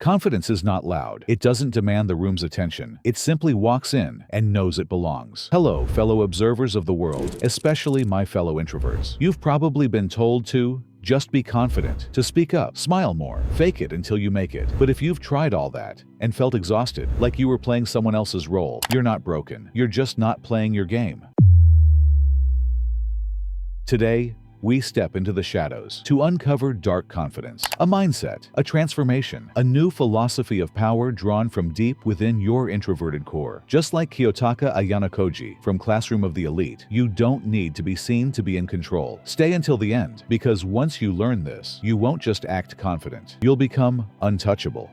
Confidence is not loud. It doesn't demand the room's attention. It simply walks in and knows it belongs. Hello, fellow observers of the world, especially my fellow introverts. You've probably been told to just be confident, to speak up, smile more, fake it until you make it. But if you've tried all that and felt exhausted, like you were playing someone else's role, you're not broken. You're just not playing your game. Today, we step into the shadows to uncover dark confidence, a mindset, a transformation, a new philosophy of power drawn from deep within your introverted core. Just like Kiyotaka Ayanokoji from Classroom of the Elite, you don't need to be seen to be in control. Stay until the end, because once you learn this, you won't just act confident. You'll become untouchable.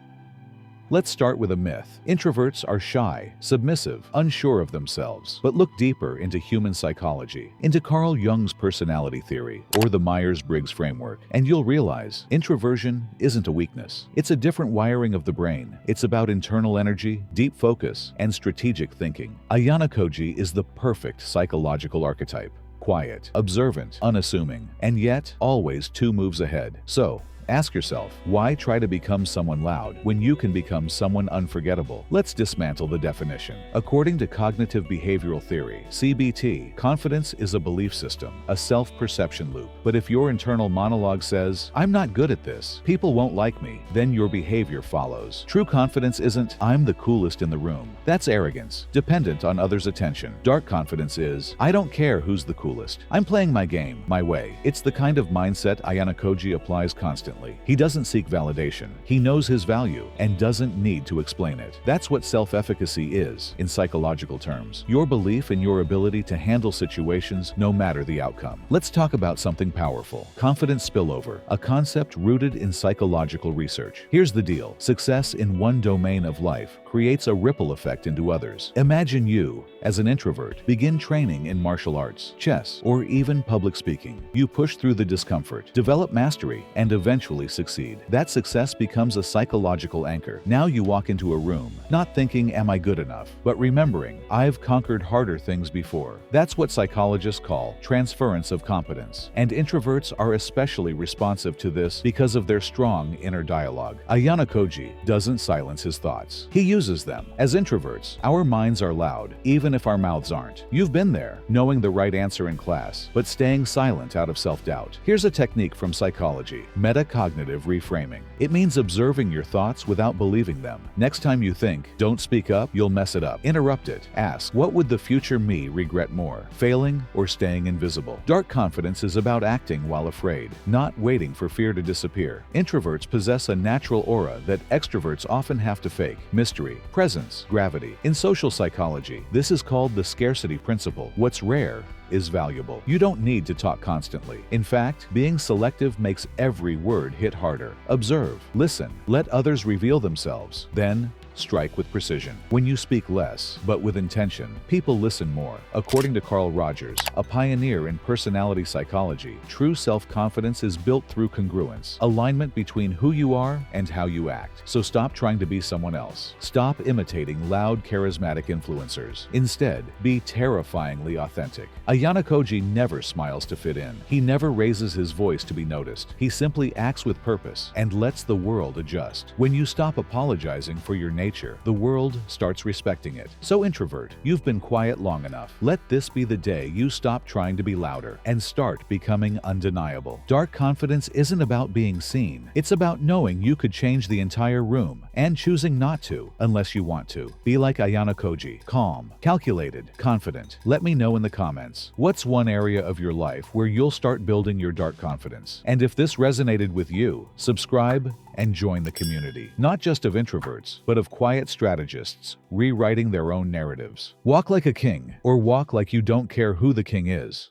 Let's start with a myth. Introverts are shy, submissive, unsure of themselves. But look deeper into human psychology, into Carl Jung's personality theory, or the Myers-Briggs framework, and you'll realize introversion isn't a weakness. It's a different wiring of the brain. It's about internal energy, deep focus, and strategic thinking. Ayanokoji is the perfect psychological archetype. Quiet, observant, unassuming, and yet always 2 moves ahead. So, ask yourself, why try to become someone loud when you can become someone unforgettable? Let's dismantle the definition. According to cognitive behavioral theory, CBT, confidence is a belief system, a self-perception loop. But if your internal monologue says, "I'm not good at this, people won't like me," then your behavior follows. True confidence isn't, "I'm the coolest in the room." That's arrogance, dependent on others' attention. Dark confidence is, "I don't care who's the coolest. I'm playing my game, my way." It's the kind of mindset Ayanokoji applies constantly. He doesn't seek validation. He knows his value and doesn't need to explain it. That's what self-efficacy is, in psychological terms. Your belief in your ability to handle situations no matter the outcome. Let's talk about something powerful. Confidence spillover, a concept rooted in psychological research. Here's the deal. Success in one domain of life creates a ripple effect into others. Imagine you, as an introvert, begin training in martial arts, chess, or even public speaking. You push through the discomfort, develop mastery, and eventually succeed. That success becomes a psychological anchor. Now you walk into a room, not thinking, "Am I good enough?" but remembering, "I've conquered harder things before." That's what psychologists call transference of competence. And introverts are especially responsive to this because of their strong inner dialogue. Ayanokoji doesn't silence his thoughts. He uses them. As introverts, our minds are loud, even if our mouths aren't. You've been there, knowing the right answer in class, but staying silent out of self-doubt. Here's a technique from psychology: Metacognitive reframing. It means observing your thoughts without believing them. Next time you think, "Don't speak up, you'll mess it up," interrupt it. Ask, what would the future me regret more, failing or staying invisible? Dark confidence is about acting while afraid, not waiting for fear to disappear. Introverts possess a natural aura that extroverts often have to fake: mystery, presence, gravity. In social psychology, this is called the Scarcity Principle. What's rare is valuable. You don't need to talk constantly. In fact, being selective makes every word hit harder. Observe, listen, let others reveal themselves. Then, strike with precision. When you speak less, but with intention, people listen more. According to Carl Rogers, a pioneer in personality psychology, true self-confidence is built through congruence, alignment between who you are and how you act. So stop trying to be someone else. Stop imitating loud, charismatic influencers. Instead, be terrifyingly authentic. Ayanokoji never smiles to fit in. He never raises his voice to be noticed. He simply acts with purpose and lets the world adjust. When you stop apologizing for your nature, the world starts respecting it. So introvert, you've been quiet long enough. Let this be the day you stop trying to be louder and start becoming undeniable. Dark confidence isn't about being seen. It's about knowing you could change the entire room and choosing not to unless you want to. Be like Ayanokoji, calm, calculated, confident. Let me know in the comments, what's one area of your life where you'll start building your dark confidence? And if this resonated with you, subscribe and join the community, not just of introverts, but of quiet strategists rewriting their own narratives. Walk like a king, or walk like you don't care who the king is.